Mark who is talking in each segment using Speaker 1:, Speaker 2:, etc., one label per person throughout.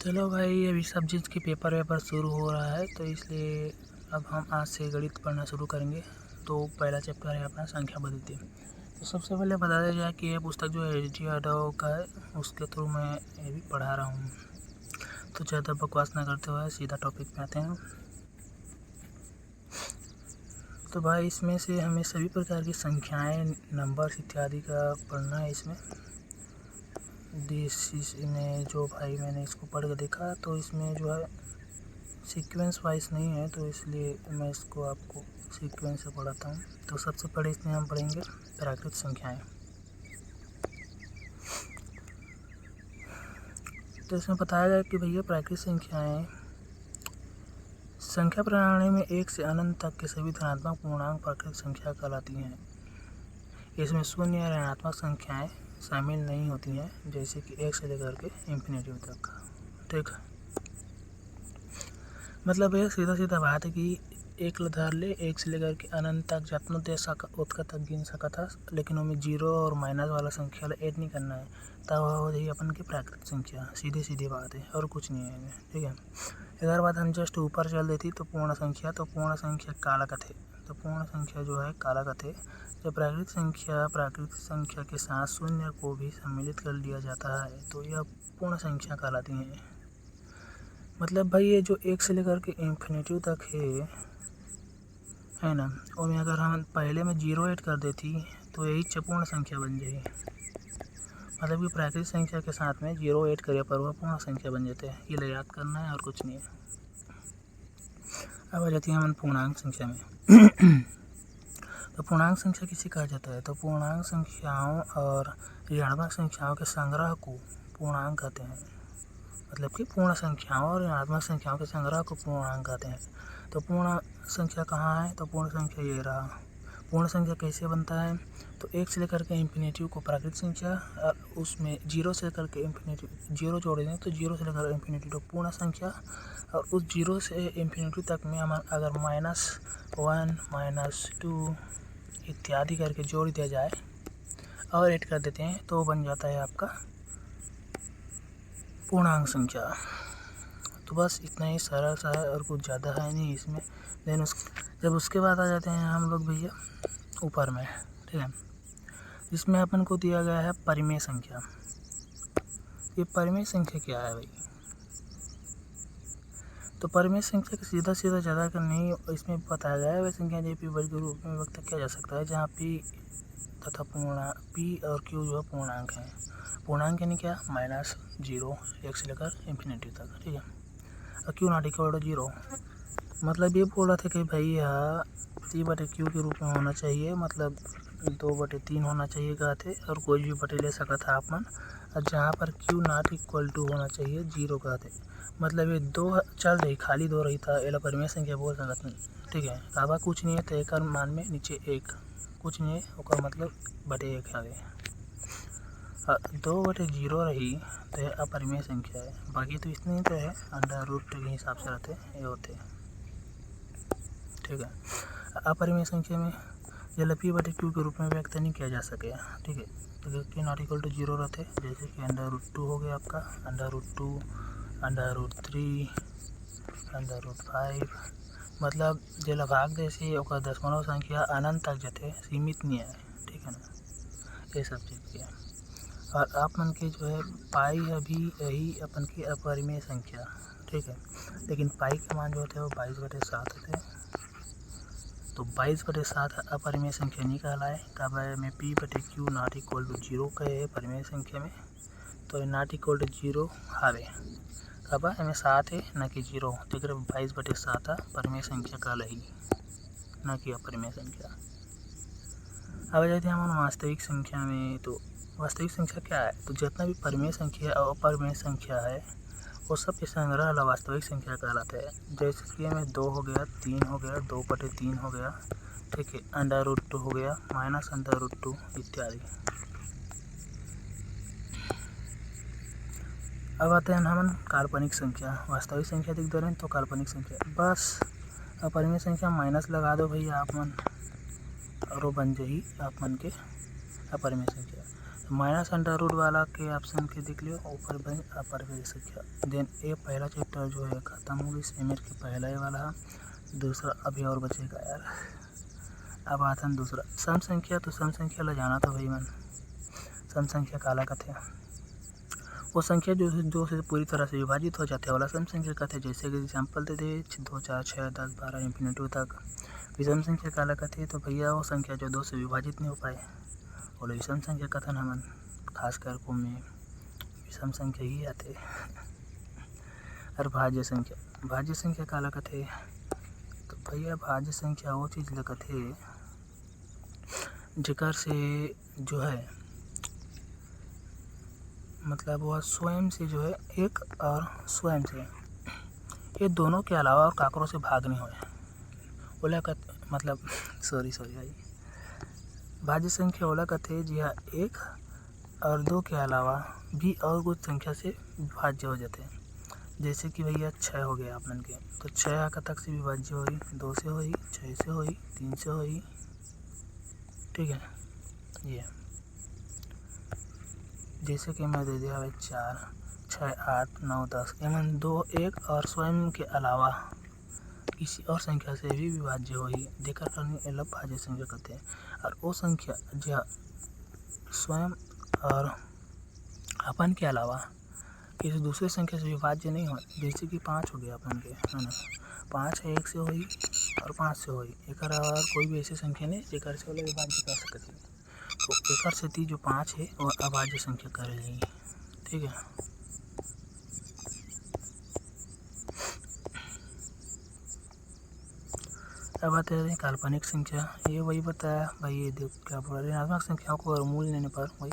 Speaker 1: चलो भाई, अभी सब चीज़ की पेपर वेपर शुरू हो रहा है, तो इसलिए अब हम आज से गणित पढ़ना शुरू करेंगे। तो पहला चैप्टर है अपना संख्या पद्धति। तो सबसे पहले बता दिया जाए कि ये पुस्तक जो है एच.जी. यादव का है, उसके थ्रू मैं ये भी पढ़ा रहा हूँ। तो ज़्यादा बकवास ना करते हुए सीधा टॉपिक पे आते हैं। तो भाई, इसमें से हमें सभी प्रकार की संख्याएँ, नंबर्स इत्यादि का पढ़ना है। इसमें में जो भाई मैंने इसको पढ़ के देखा, तो इसमें जो है सीक्वेंस वाइज नहीं है, तो इसलिए मैं इसको आपको सीक्वेंस से पढ़ाता हूँ। तो सबसे पहले इसमें हम पढ़ेंगे प्राकृत संख्याएं। तो इसमें बताया गया कि भैया प्राकृत संख्याएं संख्या प्रणाली में 1 से अनंत तक के सभी धनात्मक पूर्णांक प्राकृत संख्या कहलाती हैं। इसमें शून्य या ऋणात्मक संख्याएं शामिल नहीं होती हैं, जैसे कि 1 से लेकर के इंफिनिटी तक। ठीक, मतलब ये सीधा सीधा बात है कि एक धर ले 1 से लेकर के अनंत तक जितना दे सका उतना तक गिन सका था, लेकिन हमें जीरो और माइनस वाला संख्या ऐड नहीं करना है, तब हो जाएगी अपन की प्राकृतिक संख्या। सीधी सीधी बात है और कुछ नहीं है। ठीक है, अगर बात हम जस्ट ऊपर चल देती तो पूर्ण संख्या, तो पूर्ण संख्या कालकथ है। तो पूर्ण संख्या जो है कालकथ है। जब प्राकृतिक संख्या के साथ शून्य को भी सम्मिलित कर लिया जाता है, तो यह पूर्ण संख्या कहलाती है। मतलब भाई, ये जो 1 से लेकर के इंफिनिटी तक है ना, और में अगर हम पहले में 0 ऐड कर देती तो यही पूर्ण संख्या बन जाएगी। मतलब कि प्राकृतिक संख्या के साथ में 0 ऐड करे पर वह पूर्ण संख्या बन जाते हैं। ये याद करना है और कुछ नहीं है। अब आ जाती है हम पूर्णांक संख्या में। तो पूर्णांक संख्या किसे कहा जाता है? तो पूर्णांक संख्याओं और ऋणात्मक संख्याओं के संग्रह को पूर्णांक कहते हैं। मतलब कि पूर्ण संख्याओं और ऋणात्मक संख्याओं के संग्रह को पूर्णांक कहते हैं। तो पूर्ण संख्या कहाँ है? तो पूर्ण संख्या ये रहा। पूर्ण संख्या कैसे बनता है? तो 1 से लेकर के इंफिनिटी को प्राकृतिक संख्या, और उसमें 0 से लेकर के इंफिनिटी 0 जोड़ दें तो 0 से लेकर इंफिनिटी तो पूर्ण संख्या, और उस 0 से इंफिनिटी तक में हम अगर -1 -2 इत्यादि करके जोड़ दिया जाए और ऐड कर देते हैं, तो बन जाता है आपका पूर्णांक संख्या। तो बस इतना ही सरल सा है और कुछ ज़्यादा है नहीं इसमें। देन जब उसके बाद आ जाते हैं हम लोग भैया ऊपर में। ठीक है, इसमें अपन को दिया गया है परिमेय संख्या। ये परिमेय संख्या क्या है भाई? तो परिमेय संख्या का सीधा सीधा ज़्यादा कर नहीं इसमें बताया गया है। वह संख्या पी वर्ग के रूप में व्यक्त किया जा सकता है, जहाँ पी तथा पी और क्यू जो है पूर्णांक है। पूर्णांक यानी क्या? -0 1 से लेकर इंफिनिटी तक। ठीक है, और क्यू नॉट इक्वल टू 0। मतलब ये बोल रहा था कि भाई यहाँ P/Q के रूप में होना चाहिए, मतलब 2/3 होना चाहिए कहते, और कोई भी बटे ले सका था आपन, और जहाँ पर Q नॉट इक्वल टू होना चाहिए 0 कहते। मतलब ये 2 चल रही, खाली 2 रही था, एला परिमेय संख्या बोल सकत नहीं। ठीक है, काबा कुछ नहीं है तो एक मान में नीचे 1 कुछ नहीं है, ओकर मतलब /1 है। 2/0 रही तो यह अपरिमेय संख्या है। बाकी तो इसमें तो है अंडर रूट के हिसाब से रहते ये होते। ठीक है, अपरिमेय संख्या में जब P/Q के रूप में व्यक्त नहीं किया जा सके। ठीक है, तो Q नॉट इक्वल टू 0 रहते, जैसे कि √2 हो गया आपका, √2 √3 √5। मतलब जो भाग जैसे ओकर दशमलव संख्या अनंत तक जाते, सीमित नहीं है। ठीक है ना, ये सब चीज़ किया। और आप मन के जो है पाई अभी यही अपन की अपरिमेय संख्या। ठीक है, लेकिन पाई का मान जो होते हैं वो 22/7 होते हैं। तो 22/7 अपरिमेय संख्या नहीं कहलाए। कब में P/Q नॉट इक्वल टू 0 कहे परिमेय संख्या में, तो नॉट इक्वल टू 0 हावे कब में 7 है न कि 0, तो 22/7 परिमेय संख्या कहलाई, न कि अपरिमेय संख्या। अब जाते हैं हम वास्तविक संख्या में। तो वास्तविक संख्या क्या है? तो जितना भी परिमेय संख्या और अपरिमेय संख्या है वो सब के संग्रह ला वास्तविक संख्या कहलाते हैं। जैसे कि में 2 हो गया, 3 हो गया, 2/3 हो गया। ठीक है, √2 हो गया, -√2 इत्यादि। अब आते हैं हम काल्पनिक संख्या। वास्तविक संख्या दिख दे रहे हैं तो काल्पनिक संख्या, बस अपरिमेय संख्या माइनस लगा दो भैया आप मन, और वो बन जाएगी आप मन के अपरिमेय संख्या। माइनस अंडर रूट वाला के ऑप्शन के देख लियो ऊपर बन अपरिमेय संख्या। देन ये पहला चैप्टर जो है खत्म हो गई सेमेस्टर के पहला ही वाला। दूसरा अभी और बचेगा यार। अब आता है दूसरा सम संख्या। तो सम संख्या ला जाना तो भाई मन सम संख्या काला कथे वो संख्या जो दो से पूरी तरह से विभाजित हो जाते हैं वाला सम संख्या कहते हैं। जैसे कि एग्जाम्पल दे दे 2 4 6 10 12 इन्फिनिटी तक विषम संख्या काला कहते। तो भैया वो संख्या जो 2 से विभाजित नहीं हो पाए बोले विषम संख्या कथन हमन खासकर को में विषम संख्या ही आते। और भाज्य संख्या काला कहते। तो भैया भाज्य संख्या वो चीज़ लगते जेकर से जो है मतलब वह स्वयं से जो है एक और स्वयं से ये दोनों के अलावा और काकरों से भाग नहीं होए बोला मतलब सॉरी भाई भाज्य संख्या बोला कहते जी हाँ 1 और 2 के अलावा भी और कुछ संख्या से विभाज्य हो जाते हैं। जैसे कि भैया 6 हो गया अपन के तो 6 का तक से विभाज्य हुई 2 से हुई 6 से हुई 3 से हुई ठीक है। ये जैसे कि मैं दे दिया 4 6 8 9 10 एमन 2 1 और स्वयं के अलावा किसी और संख्या से भी विभाज्य हुई देकर करनी अलग भाज्य संख्या कहते हैं। और वो संख्या जो स्वयं और अपन के अलावा किसी दूसरे संख्या से विभाज्य नहीं हो। जैसे कि 5 हो गया अपन के है ना 5 है 1 से हुई और 5 से हुई एक और कोई भी ऐसी संख्या नहीं जेकर से वाला विभाज्य कर सकती। तो एक से जो 5 है और अभाज्य संख्या कर रही ठीक है। अब बात है काल्पनिक संख्या। ये वही बताया भाई ये देख क्या बोला ऋणात्मक संख्याओं को वर्गमूल लेने पर वही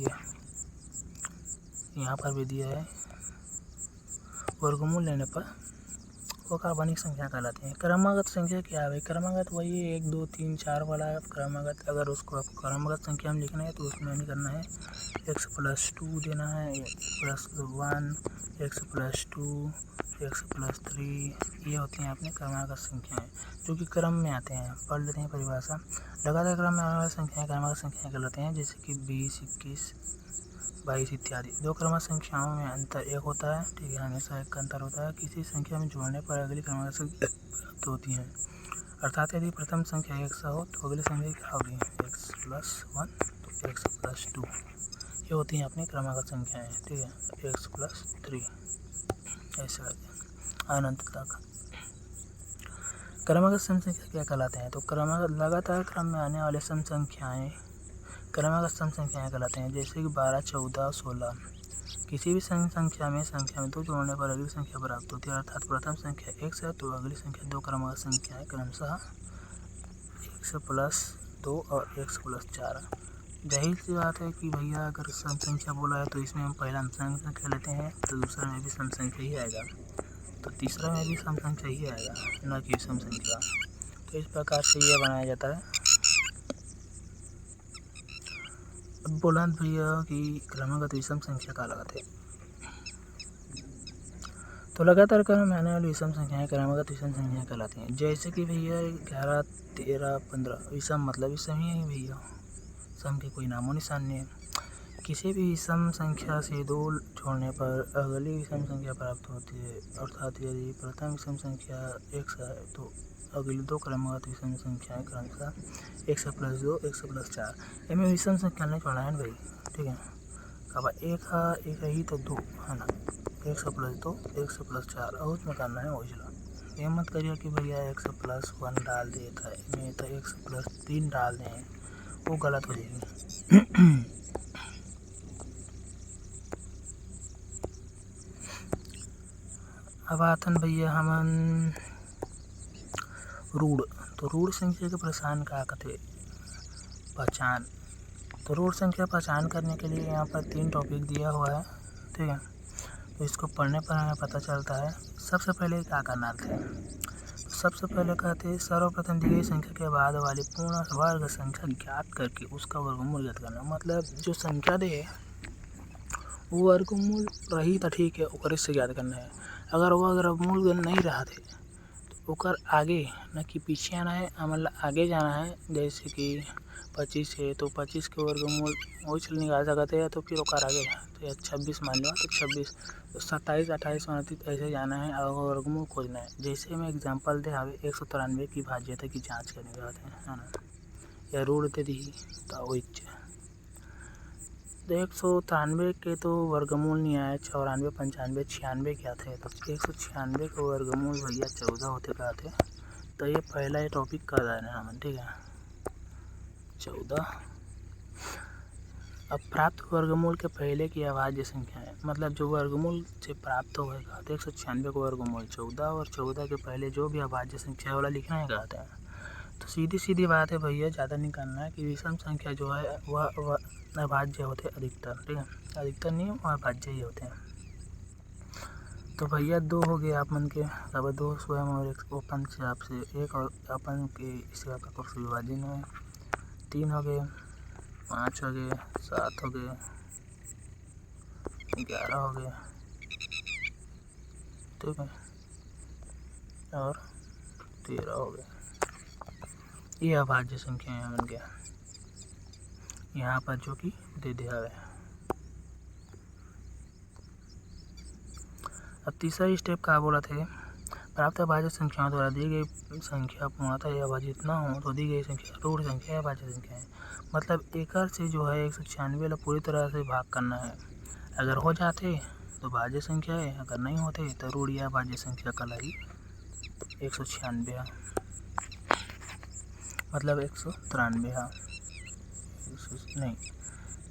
Speaker 1: ये यहाँ पर भी दिया है वर्गमूल लेने पर वो काल्पनिक संख्या कहलाते हैं। क्रमागत संख्या क्या है? क्रमागत वही 1 2 3 4 वाला क्रमागत। अगर उसको आपको क्रमागत संख्या में लिखना है तो उसमें नहीं करना है x+2 देना है x+1 x+2 x+3 ये होती हैं अपने क्रमागत संख्याएं जो कि क्रम में आते हैं। पढ़ लेते हैं परिभाषा। लगातार क्रम में आने वाली संख्याएं क्रमागत संख्याएं कहलाते हैं। जैसे कि 20 21 22 इत्यादि। दो क्रमागत संख्याओं में अंतर एक होता है ठीक है। हमेशा एक का अंतर होता है। किसी संख्या में जोड़ने पर अगली क्रमागत संख्या प्राप्त होती है। अर्थात यदि प्रथम संख्या x हो तो अगली संख्या क्या होगी x+1 तो x+2 ये होती हैं अपनी क्रमागत संख्याएं ठीक है। x+3 ऐसे अनंत तक। क्रमागत सम संख्या क्या कहलाते हैं? तो क्रमागत लगातार क्रम में आने वाले सम संख्याएं क्रमागत सम संख्याएं कहलाते हैं। जैसे कि 12 14 16 किसी भी संख्या में 2 जोड़ने पर अगली संख्या प्राप्त होती है। अर्थात प्रथम संख्या x है तो अगली संख्या 2 क्रमागत संख्याएं क्रमशः x+2 और x+4। जाहिर सी बात है कि भैया अगर सम संख्या बोला है तो इसमें हम पहला सम संख्या लेते हैं तो दूसरा में भी सम संख्या ही आएगा तो तीसरा में भी सम संख्या ही आएगा न कि सम संख्या। तो इस प्रकार से यह बनाया जाता है। अब बोला भैया कि क्रमागत विषम संख्या का लगाते हैं। तो लगातार क्रम में आने वाली विषम संख्याएं क्रमागत विषम संख्या कहलाती हैं। जैसे कि भैया 11 13 15 विषम मतलब विषम ही है भैया। सम के कोई नामो निशान नहीं है। किसी भी विषम संख्या से 2 जोड़ने पर अगली विषम संख्या प्राप्त होती है। अर्थात यदि प्रथम विषम संख्या x है तो अगली 2 क्रमागत विषम संख्याएं क्रमशः x+2 x+4 इनमें विषम संख्या नहीं छोड़ना है भाई ठीक है। कब एक ही तो 2 है ना x+2 x+4 और उसमें करना है वही। ये मत करिए कि भैया x+1 डाल देता है मैं तो x+3 डाल दें वो गलत हो जाएगी। अब आतन भैया हमन रूढ़। तो रूढ़ संख्या के प्रसारण का कहते पहचान। तो रूढ़ संख्या पहचान करने के लिए यहाँ पर 3 टॉपिक दिया हुआ है ठीक है। तो इसको पढ़ने पर हमें पता चलता है। सबसे पहले क्या करना है तो सबसे पहले कहते हैं सर्वप्रथम दी गई संख्या के बाद वाली पूर्ण वर्ग संख्या ज्ञात करके उसका वर्गमूल ज्ञात करना। मतलब जो संख्या दे वो वर्गमूल रही तो ठीक है ओकरे से ज्ञात करना है। अगर वो वर्गमूल नहीं रहा थे तो ओकर आगे न कि पीछे आना है, मतलब आगे जाना है। जैसे कि 25 है तो 25 के वर्गमूल वही निकाल सकते हैं, तो फिर ओकर आगे तो या 26 मान लो तो 26 तो 27, 28, 29 ऐसे जाना है और वर्गमूल खोजना है। जैसे मैं एग्जांपल दे हवे 193 की भाज्यता की जाँच करने जाते हैं, है ना, या रूढ़ दे दी तो वही तो 193 के तो वर्गमूल नहीं आया, 94, 95, 96 क्या थे, तो 196 का वर्गमूल भैया 14 होते का थे। तो ये पहला ये टॉपिक कर रहे हैं हम, ठीक है, 14। अब प्राप्त वर्गमूल के पहले की अभाज्य संख्या है, मतलब जो वर्गमूल से प्राप्त होगा तो 196 का वर्गमूल 14 और 14 के पहले जो भी अभाज्य संख्या वाला लिखना है कहते हैं। तो सीधी सीधी बात है भैया, ज़्यादा नहीं करना है कि विषम संख्या जो है वह अभाज्य होते हैं अधिकतर, ठीक है, अधिकतर नहीं वह अभाज्य ही होते हैं। तो भैया 2 हो गए आप मन के, अब 2 स्वयं और एक ओपन से आपसे एक और अपन के इसका कुछ विभाजन है, 3 हो गए, 5 हो गए, 7 हो गए, 11 हो गए, ठीक है, और 13 हो गए। ये अभाज्य संख्या है बन गया यहाँ पर जो कि दे दिया है। अब तीसरा स्टेप क्या बोला थे, प्राप्त अभाज्य संख्याओं द्वारा दी गई संख्या पूर्णतः या अभाजित न हो तो दी गई संख्या रूढ़ संख्या या अभाज्य संख्या है। मतलब एकड़ से जो है 196 ला पूरी तरह से भाग करना है, अगर हो जाते तो भाज्य संख्या है, अगर नहीं होते तो रूढ़ या अभाज्य संख्या कहलाई 196 मतलब 193 हाँ नहीं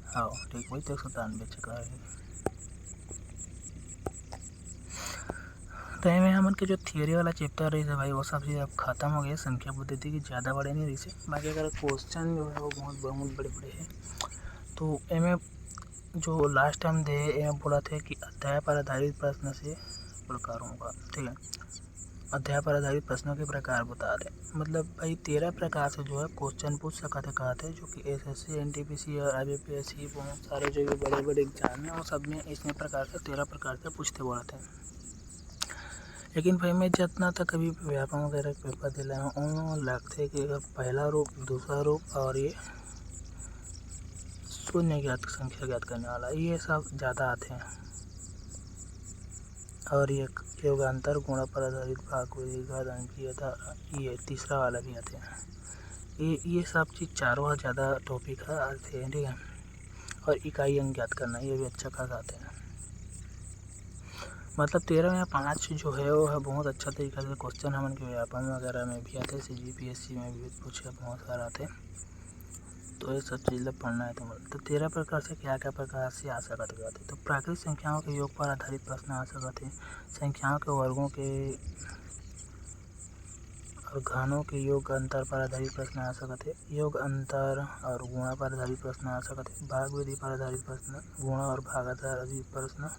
Speaker 1: हाँ ठीक वही तो 193 चुका है। तो में हमन के जो थियोरी वाला चैप्टर रही है भाई वो सब चीज़ अब खत्म हो गया, संख्या पद्धति की ज़्यादा बड़े नहीं रही से, बाकी अगर क्वेश्चन जो है वो बहुत बड़े बड़े हैं। तो एमे जो लास्ट टाइम दे एम बोला थे कि अध्याय पर आधारित प्रश्न से प्रकारों का, ठीक है, अध्याय पर आधारित प्रश्नों के प्रकार बता रहे, मतलब भाई 13 प्रकार से जो है क्वेश्चन पूछ सकते हैं, जो कि SSC, NTPC और IBPSC बहुत सारे जो भी बड़े बड़े एग्जाम हैं वो सब में इसमें प्रकार से 13 प्रकार से पूछते बोला थे। लेकिन भाई मैं जितना तक अभी व्यापम वगैरह पेपर दिला हूँ उन लगते कि पहला रूप, दूसरा रूप और ये शून्य ज्ञात संख्या ज्ञात करने वाला ये सब ज़्यादा आते हैं, और ये योगांतर गुणा पर आधारित भाग अंकीय था, ये तीसरा वाला भी आते हैं। ये सब चीज़ चारों ज़्यादा टॉपिक है आते हैं, ठीक है, और इकाई अंक ज्ञात करना ये भी अच्छा खास आते हैं। मतलब 13 या 5 जो है वो है बहुत अच्छा तरीका से क्वेश्चन हमन के व्यापम वगैरह में भी आते, CGPSC में भी पूछे बहुत सारे आते, तो ये सब चीज़ें पढ़ना है तुम्हें। तो 13 प्रकार से क्या क्या प्रकार से आ सकते हैं, तो प्राकृतिक संख्याओं के योग पर आधारित प्रश्न आ सकते हैं, संख्याओं के वर्गों के और घनों के योग अंतर पर आधारित प्रश्न आ सकते हैं, योग अंतर और गुणा पर आधारित प्रश्न आ सकते हैं, भाग विधि पर आधारित प्रश्न, गुणा और भाग आधारित प्रश्न,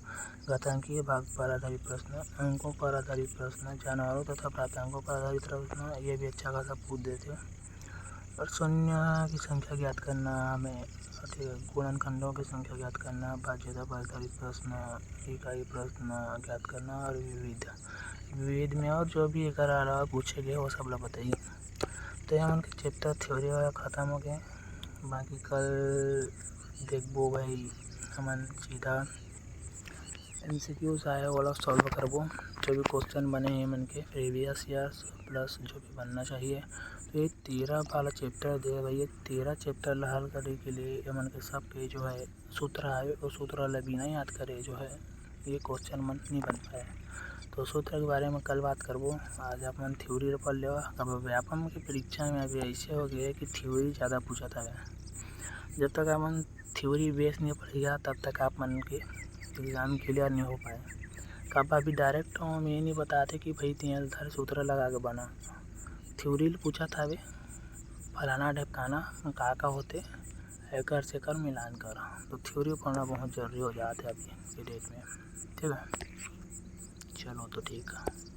Speaker 1: घातांकीय भाग पर आधारित प्रश्न, अंकों पर आधारित प्रश्न, जानवरों तथा प्राप्तांकों पर आधारित प्रश्न, ये भी अच्छा खासा पूछ देते हैं। और शून्य की संख्या ज्ञात करना में, गुणनखंडों की संख्या ज्ञात करना, भाज्यता पर आधारित प्रश्न, इकाई प्रश्न ज्ञात करना, और विविध में और जो भी एक अलावा पूछे गए वो सब लोग बताइए। तो यहाँ उनके चैप्टर थ्योरी वाला ख़त्म हो गए, बाकी कल देखबो भाई हमन सीधा MCQs आए वाला सॉल्व करबो, जो भी क्वेश्चन बने हैं मन के प्रीवियस ईयर्स प्लस जो भी बनना चाहिए। तो ये 13 वाला चैप्टर दे भैया, 13 चैप्टर ला हल करने के लिए मन के सब के जो है सूत्र आए, और सूत्र वाला बिना याद करे जो है ये क्वेश्चन मन नहीं बन पाए। तो सूत्र के बारे में कल बात करबो, आज अपन थ्योरी पढ़ लेवा। अब व्यापम की परीक्षा में अभी ऐसे हो गया कि थ्योरी ज़्यादा पूछा था, जब तक अपन थ्योरी बेस नहीं पढ़ेगा तब तक आप मन के एग्ज़ाम क्लियर नहीं हो पाए। कब अभी डायरेक्ट हम ये नहीं बताते कि भाई 3 सूत्र लगा के बना, थ्योरी पूछा था वे फलाना ढकाना का होते एकर से कर मिलान कर, तो थ्योरी पढ़ना बहुत ज़रूरी हो जाता है अभी के डेट में, ठीक है। चलो तो ठीक है।